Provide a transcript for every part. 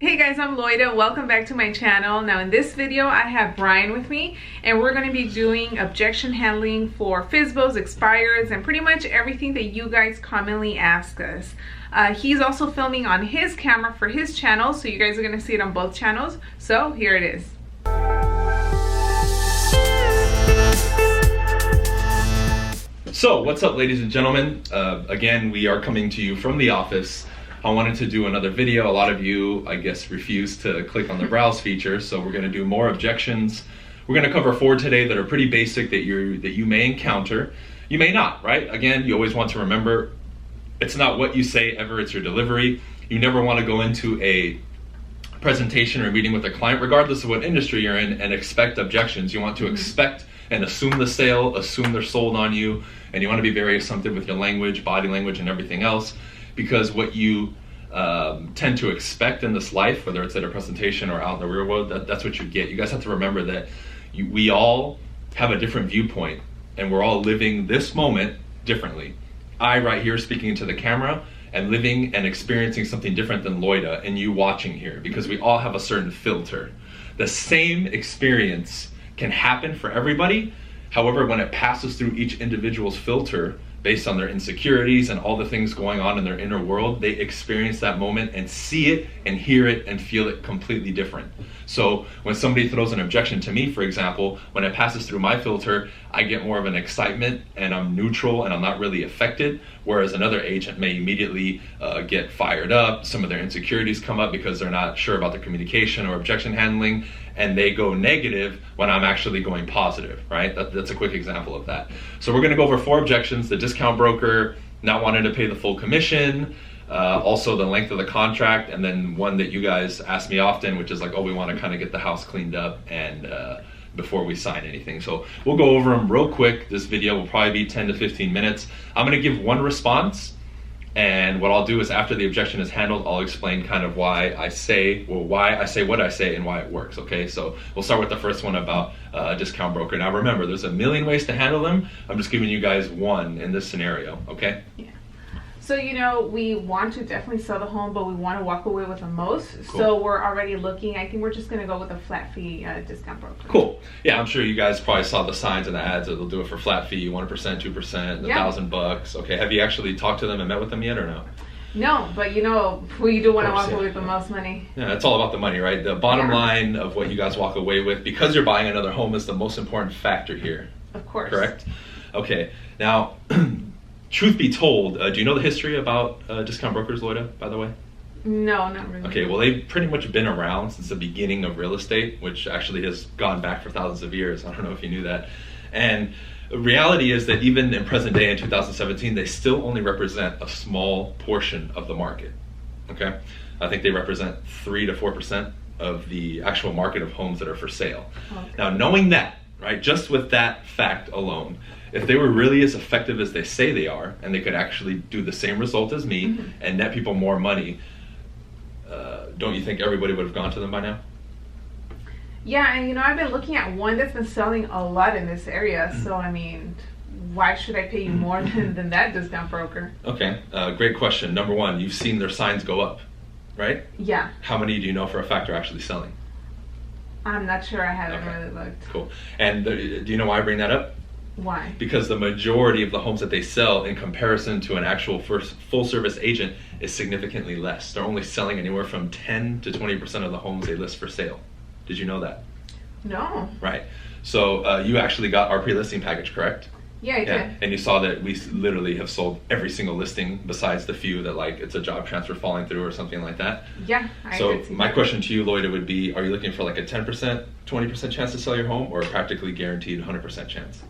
Hey guys, I'm Loida. Welcome back to my channel. Now in this video I have Brian with me and we're going to be doing objection handling for FSBOs, expires, and pretty much everything that you guys commonly ask us. He's also filming on his camera for his channel, so you guys are going to see it on both channels. So here it is. So what's up, ladies and gentlemen? Again, we are coming to you from the office. I wanted to do another video. A lot of you, I guess, refused to click on the browse feature, so we're going to do more objections. We're going to cover 4 today that are pretty basic that you may encounter. You may not, right? Again, you always want to remember, it's not what you say ever, it's your delivery. You never want to go into a presentation or meeting with a client, regardless of what industry you're in, and expect objections. You want to expect and assume the sale, assume they're sold on you, and you want to be very assumptive with your language, body language, and everything else. Because what you tend to expect in this life, whether it's at a presentation or out in the real world, that's what you get. You guys have to remember that we all have a different viewpoint and we're all living this moment differently. I, right here, speaking into the camera, and living and experiencing something different than Loida and you watching here, because we all have a certain filter. The same experience can happen for everybody. However, when it passes through each individual's filter, based on their insecurities and all the things going on in their inner world, they experience that moment and see it and hear it and feel it completely different. So when somebody throws an objection to me, for example, when it passes through my filter, I get more of an excitement and I'm neutral and I'm not really affected, whereas another agent may immediately get fired up. Some of their insecurities come up because they're not sure about the communication or objection handling, and they go negative when I'm actually going positive, right? That's a quick example of that. So we're gonna go over 4 objections: the discount broker, not wanting to pay the full commission, also the length of the contract, and then one that you guys ask me often, which is like, oh, we wanna kinda get the house cleaned up and before we sign anything. So we'll go over them real quick. This video will probably be 10 to 15 minutes. I'm gonna give one response, and what I'll do is after the objection is handled, I'll explain kind of why I say what I say and why it works, okay? So we'll start with the first one about a discount broker. Now remember, there's a million ways to handle them. I'm just giving you guys one in this scenario, okay? Yeah. So, you know, we want to definitely sell the home, but we want to walk away with the most. Cool. So we're already looking, I think we're just going to go with a flat fee discount broker. Cool. Yeah, I'm sure you guys probably saw the signs and the ads that they'll do it for flat fee, 1%, 2%, $1,000. Okay, have you actually talked to them and met with them yet or no? No, but you know, we do want to walk away with the most money. Yeah, it's all about the money, right? The bottom line of what you guys walk away with, because you're buying another home, is the most important factor here. Of course. Correct? Okay, now, truth be told, do you know the history about discount brokers, Loida, by the way? No, not really. Okay, well, they've pretty much been around since the beginning of real estate, which actually has gone back for thousands of years. I don't know if you knew that. And the reality is that even in present day in 2017, they still only represent a small portion of the market, okay? I think they represent 3 to 4% of the actual market of homes that are for sale. Okay. Now, knowing that, right, just with that fact alone, if they were really as effective as they say they are, and they could actually do the same result as me and net people more money, don't you think everybody would have gone to them by now? Yeah, and you know, I've been looking at one that's been selling a lot in this area, so I mean, why should I pay you more than that discount broker? Okay, great question. Number one, you've seen their signs go up, right? Yeah. How many do you know for a fact are actually selling? I'm not sure, I haven't really looked. Cool. And do you know why I bring that up? Why? Because the majority of the homes that they sell in comparison to an actual full service agent is significantly less. They're only selling anywhere from 10 to 20% of the homes they list for sale. Did you know that? No. Right. So you actually got our pre-listing package, correct? Yeah, I did. And you saw that we literally have sold every single listing besides the few that like it's a job transfer falling through or something like that. Yeah, I did see So my that. question to you, Loida, would be, are you looking for like a 10%, 20% chance to sell your home, or a practically guaranteed 100% chance?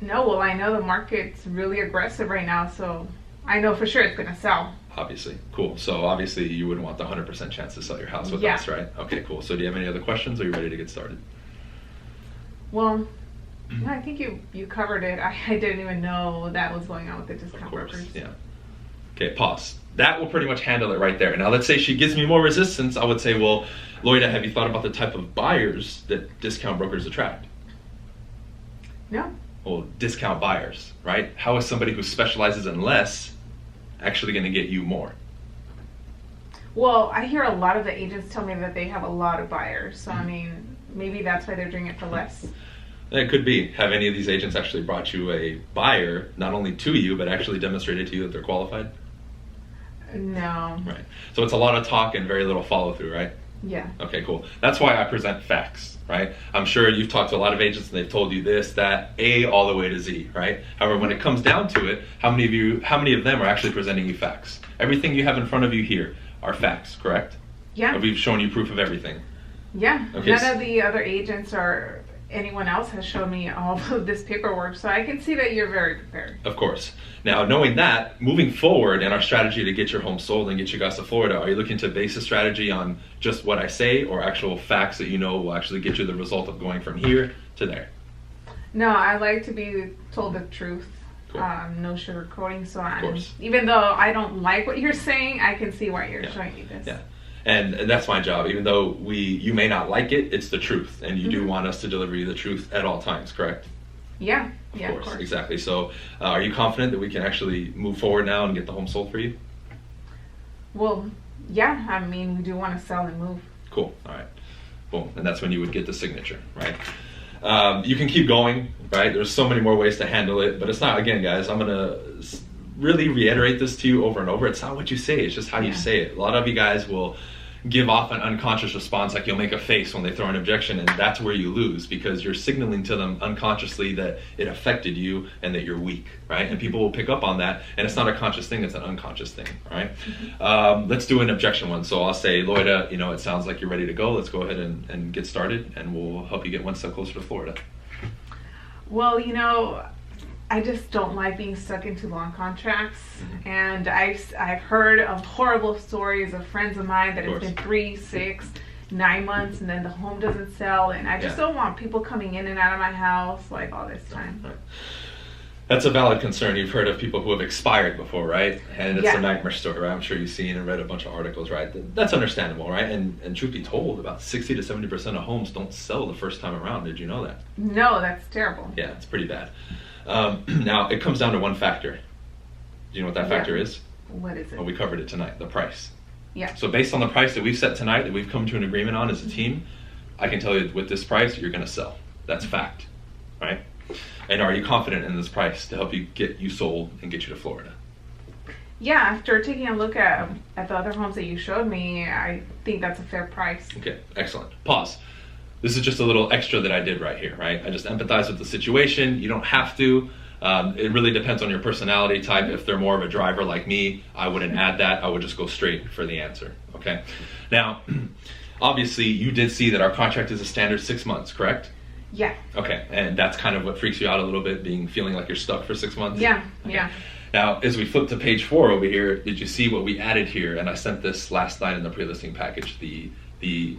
No, well, I know the market's really aggressive right now, so I know for sure it's going to sell. Obviously. Cool. So obviously you would want the 100% chance to sell your house with us, right? Okay, cool. So do you have any other questions, or are you ready to get started? Well, no, I think you covered it. I didn't even know that was going on with the discount brokers. Yeah. Okay, pause. That will pretty much handle it right there. Now let's say she gives me more resistance. I would say, well, Loida, have you thought about the type of buyers that discount brokers attract? No. Well, discount buyers, right? How is somebody who specializes in less actually going to get you more? Well, I hear a lot of the agents tell me that they have a lot of buyers. So, I mean, maybe that's why they're doing it for less. It could be. Have any of these agents actually brought you a buyer, not only to you, but actually demonstrated to you that they're qualified? No. Right. So it's a lot of talk and very little follow through, right? Yeah. Okay, cool. That's why I present facts, right? I'm sure you've talked to a lot of agents and they've told you this, that, A, all the way to Z, right? However, when it comes down to it, how many of them are actually presenting you facts? Everything you have in front of you here are facts, correct? Yeah. We've shown you proof of everything. Yeah. Okay. None of the other agents or anyone else has shown me all of this paperwork, so I can see that you're very prepared. Of course. Now, knowing that, moving forward in our strategy to get your home sold and get you guys to Florida, are you looking to base the strategy on just what I say or actual facts that you know will actually get you the result of going from here to there? No, I like to be told the truth. Cool. No sugarcoating. So course. even though I don't like what you're saying, I can see why you're Yeah. showing me this. Yeah. And that's my job. Even though you may not like it, it's the truth. And you do want us to deliver you the truth at all times, correct? Yeah. Yeah, of course. Exactly. So are you confident that we can actually move forward now and get the home sold for you? Well, yeah. I mean, we do want to sell and move. Cool. All right. Boom. And that's when you would get the signature, right? You can keep going, right? There's so many more ways to handle it, but it's not, again, guys, I'm going to really reiterate this to you over and over. It's not what you say, it's just how you say it. A lot of you guys will give off an unconscious response, like you'll make a face when they throw an objection, and that's where you lose, because you're signaling to them unconsciously that it affected you and that you're weak, right? And people will pick up on that, and it's not a conscious thing, it's an unconscious thing, right? Let's do an objection one. So I'll say, Loida, it sounds like you're ready to go. Let's go ahead and get started, and we'll help you get one step closer to Florida. Well, I just don't like being stuck into long contracts, and I've heard of horrible stories of friends of mine that it's been 3, 6, 9 months, and then the home doesn't sell, and I just don't want people coming in and out of my house like all this time. Right. That's a valid concern. You've heard of people who have expired before, right? And it's a nightmare story, right? I'm sure you've seen and read a bunch of articles, right? That's understandable, right? And truth be told, about 60 to 70% of homes don't sell the first time around. Did you know that? No, that's terrible. Yeah, it's pretty bad. Now, it comes down to one factor. Do you know what that factor is? What is it? Well, we covered it tonight, the price. Yeah. So based on the price that we've set tonight, that we've come to an agreement on as a team, I can tell you with this price, you're going to sell. That's fact, right? And are you confident in this price to help you get you sold and get you to Florida? Yeah, after taking a look at the other homes that you showed me, I think that's a fair price. Okay, excellent. Pause. This is just a little extra that I did right here, right? I just empathize with the situation. You don't have to. It really depends on your personality type. If they're more of a driver like me, I wouldn't add that. I would just go straight for the answer, okay? Now, obviously, you did see that our contract is a standard 6 months, correct? Yeah. Okay, and that's kind of what freaks you out a little bit, feeling like you're stuck for 6 months? Yeah, okay. yeah. Now, as we flip to page 4 over here, did you see what we added here? And I sent this last night in the pre-listing package, the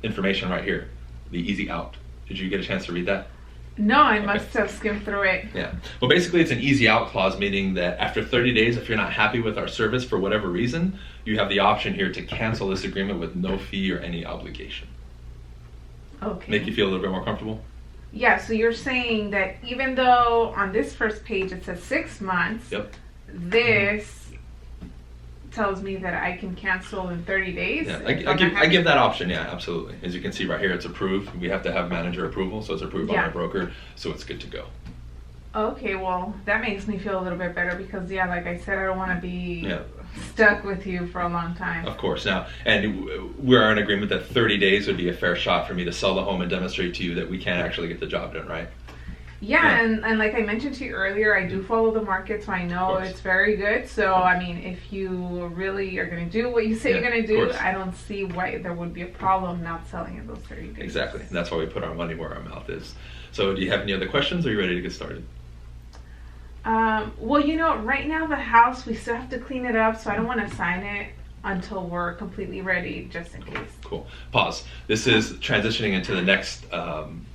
information right here, the easy out. Did you get a chance to read that? No, I must have skimmed through it. Yeah. Well, basically, it's an easy out clause, meaning that after 30 days, if you're not happy with our service for whatever reason, you have the option here to cancel this agreement with no fee or any obligation. Okay. Make you feel a little bit more comfortable? Yeah, so you're saying that even though on this first page it says 6 months, Yep. This tells me that I can cancel in 30 days? Yeah, I give that option, yeah, absolutely. As you can see right here, it's approved. We have to have manager approval, so it's approved by our broker, so it's good to go. Okay, well, that makes me feel a little bit better because, yeah, like I said, I don't want to be stuck with you for a long time. Of course. Now, and we're in agreement that 30 days would be a fair shot for me to sell the home and demonstrate to you that we can actually get the job done, right? Yeah, and like I mentioned to you earlier, I do follow the market, so I know it's very good. So, I mean, if you really are going to do what you say you're going to do, I don't see why there would be a problem not selling in those 30 days. Exactly. And that's why we put our money where our mouth is. So, do you have any other questions, or are you ready to get started? Well, right now the house, we still have to clean it up, so I don't want to sign it until we're completely ready, just in case. Cool. Pause. This is transitioning into the next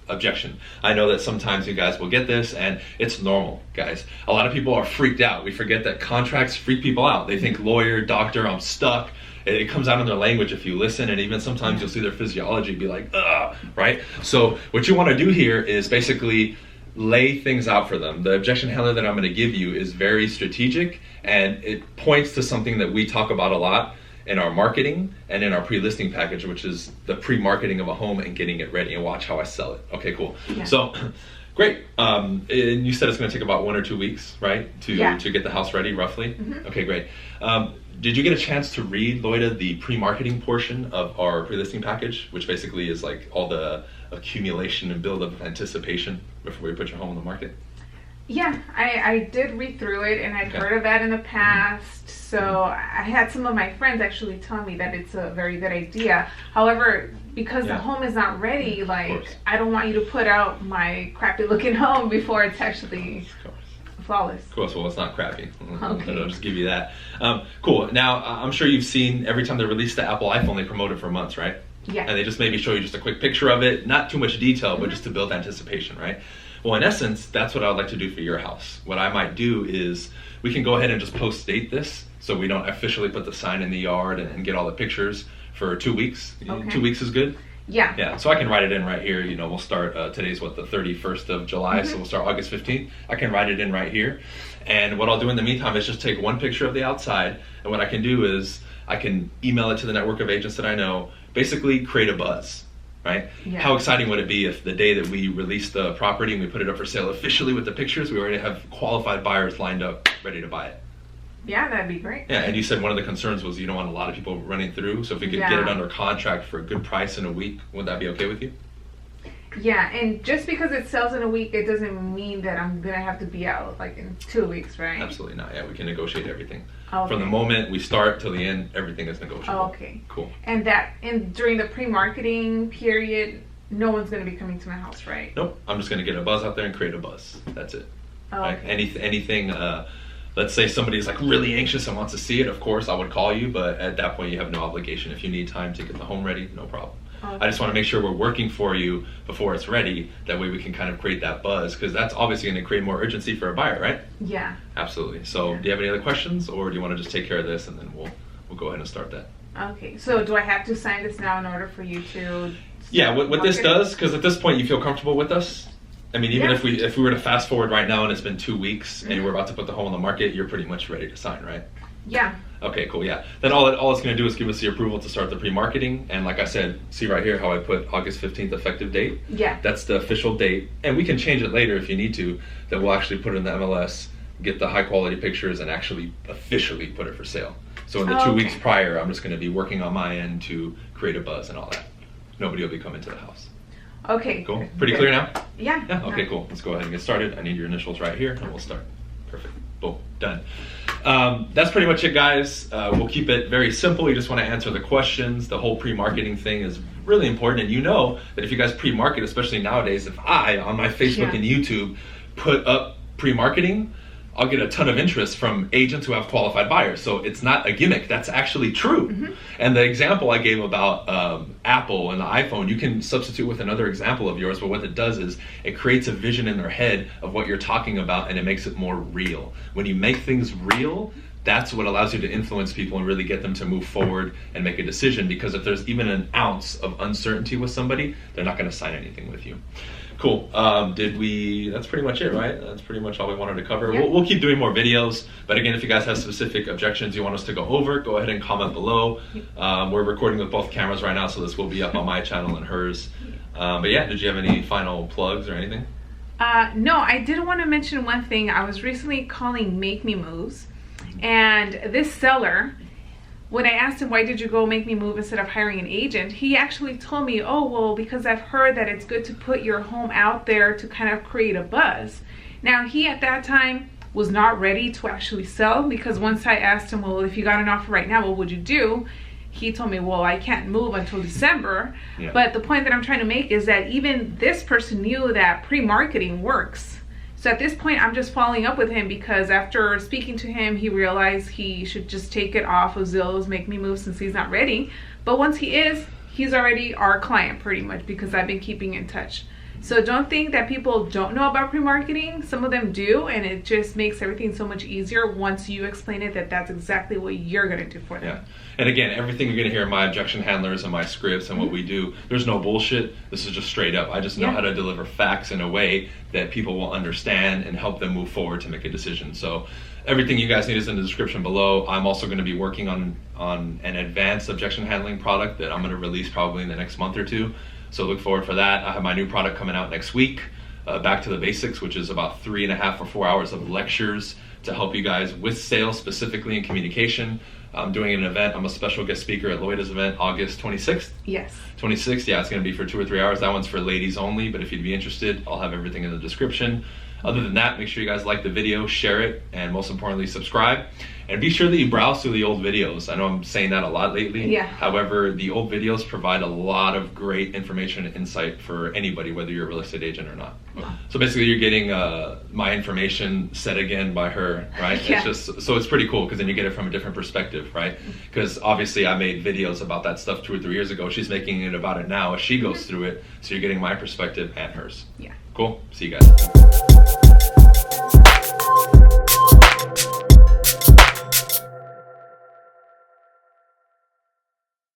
objection. I know that sometimes you guys will get this, and it's normal, guys. A lot of people are freaked out. We forget that contracts freak people out. They think lawyer, doctor, I'm stuck. It comes out in their language if you listen, and even sometimes you'll see their physiology be like, ugh, right? So what you want to do here is basically lay things out for them. The objection handler that I'm going to give you is very strategic, and it points to something that we talk about a lot. in our marketing and in our pre-listing package, which is the pre-marketing of a home and getting it ready, and watch how I sell it. Okay, cool. Yeah. So great. And you said it's going to take about 1 or 2 weeks, right, to get the house ready, roughly? Okay, great. Did you get a chance to read, Loida, the pre-marketing portion of our pre-listing package, which basically is like all the accumulation and build of anticipation before you put your home on the market? Yeah, I did read through it, and I'd heard of that in the past. So I had some of my friends actually tell me that it's a very good idea. However, because the home is not ready, like, I don't want you to put out my crappy looking home before it's actually flawless. Of course, well, it's not crappy. Okay. I'll just give you that. Cool. Now, I'm sure you've seen every time they release the Apple iPhone, they promote it for months, right? Yeah. And they just maybe show you just a quick picture of it, not too much detail, but just to build anticipation, right? Well, in essence, that's what I would like to do for your house. What I might do is we can go ahead and just post-date this so we don't officially put the sign in the yard and get all the pictures for 2 weeks. Okay. 2 weeks is good? Yeah. Yeah, so I can write it in right here. You know, we'll start, today's what, the 31st of July, so we'll start August 15th. I can write it in right here. And what I'll do in the meantime is just take one picture of the outside, and what I can do is I can email it to the network of agents that I know, basically create a buzz, right? Yeah. How exciting would it be if the day that we release the property and we put it up for sale officially with the pictures, we already have qualified buyers lined up, ready to buy it? Yeah, that'd be great. Yeah, and you said one of the concerns was you don't want a lot of people running through, so if we could get it under contract for a good price in a week, would that be okay with you? Yeah, and just because it sells in a week, it doesn't mean that I'm gonna have to be out like in 2 weeks, right? Absolutely not. Yeah, we can negotiate everything. Okay. From the moment we start till the end, everything is negotiable. Okay. Cool. And during the pre-marketing period, no one's gonna be coming to my house, right? Nope. I'm just gonna get a buzz out there and create a buzz. That's it. Right? Okay. Anything. Let's say somebody's like really anxious and wants to see it. Of course, I would call you, but at that point, you have no obligation. If you need time to get the home ready, no problem. Okay. I just want to make sure we're working for you before it's ready. That way we can kind of create that buzz, because that's obviously going to create more urgency for a buyer, right? Yeah. Absolutely. So do you have any other questions, or do you want to just take care of this and then we'll go ahead and start that? Okay. So do I have to sign this now in order for you to? Yeah. What this does, because at this point you feel comfortable with us. I mean, even if we were to fast forward right now and it's been 2 weeks and we're about to put the home on the market, you're pretty much ready to sign, right? Yeah. Okay, cool, yeah. Then all it's going to do is give us the approval to start the pre-marketing. And like I said, see right here how I put August 15th effective date? Yeah. That's the official date. And we can change it later if you need to. Then we'll actually put it in the MLS, get the high quality pictures, and actually officially put it for sale. So in the 2 weeks prior, I'm just going to be working on my end to create a buzz and all that. Nobody will be coming to the house. Okay. Cool. Pretty clear now? Yeah. Yeah. Okay, cool. Let's go ahead and get started. I need your initials right here, and we'll start. Perfect. Boom. Done. That's pretty much it, guys. We'll keep it very simple. You just want to answer the questions. The whole pre-marketing thing is really important, and you know that if you guys pre-market, especially nowadays, if I, on my Facebook and YouTube, put up pre-marketing, I'll get a ton of interest from agents who have qualified buyers. So it's not a gimmick. That's actually true. And the example I gave about Apple and the iPhone, you can substitute with another example of yours, but what it does is it creates a vision in their head of what you're talking about, and it makes it more real. When you make things real, that's what allows you to influence people and really get them to move forward and make a decision, because if there's even an ounce of uncertainty with somebody, they're not going to sign anything with you. Cool. That's pretty much it, right? That's pretty much all we wanted to cover. Yeah. We'll keep doing more videos, but again, if you guys have specific objections you want us to go over, go ahead and comment below. We're recording with both cameras right now, so this will be up on my channel and hers. But yeah, did you have any final plugs or anything? No, I did want to mention one thing. I was recently calling Make Me Moves, and this seller, when I asked him, why did you go Make Me Move instead of hiring an agent, he actually told me, oh, well, because I've heard that it's good to put your home out there to kind of create a buzz. Now, he at that time was not ready to actually sell, because once I asked him, well, if you got an offer right now, what would you do? He told me, well, I can't move until December. But the point that I'm trying to make is that even this person knew that pre-marketing works. So at this point, I'm just following up with him, because after speaking to him, he realized he should just take it off of Zillow's Make Me Move since he's not ready. But once he is, he's already our client pretty much, because I've been keeping in touch. So don't think that people don't know about pre-marketing. Some of them do, and it just makes everything so much easier once you explain it that that's exactly what you're going to do for them. Yeah. And again, everything you're going to hear in my objection handlers and my scripts and what we do, there's no bullshit. This is just straight up. I just know how to deliver facts in a way that people will understand and help them move forward to make a decision. So everything you guys need is in the description below. I'm also going to be working on an advanced objection handling product that I'm going to release probably in the next month or two. So look forward for that. I have my new product coming out next week, Back to the Basics, which is about 3.5 or 4 hours of lectures to help you guys with sales, specifically in communication. I'm doing an event. I'm a special guest speaker at Loida's event, August 26th. Yes. 26th, yeah, it's going to be for 2 or 3 hours. That one's for ladies only, but if you'd be interested, I'll have everything in the description. Other than that, make sure you guys like the video, share it, and most importantly, subscribe. And be sure that you browse through the old videos. I know I'm saying that a lot lately. Yeah. However, the old videos provide a lot of great information and insight for anybody, whether you're a real estate agent or not. So basically, you're getting my information said again by her, right? Yeah. It's just, so it's pretty cool because then you get it from a different perspective, right? Because obviously I made videos about that stuff 2 or 3 years ago. She's making it about it now as she goes through it. So you're getting my perspective and hers. Yeah. Cool. See you guys.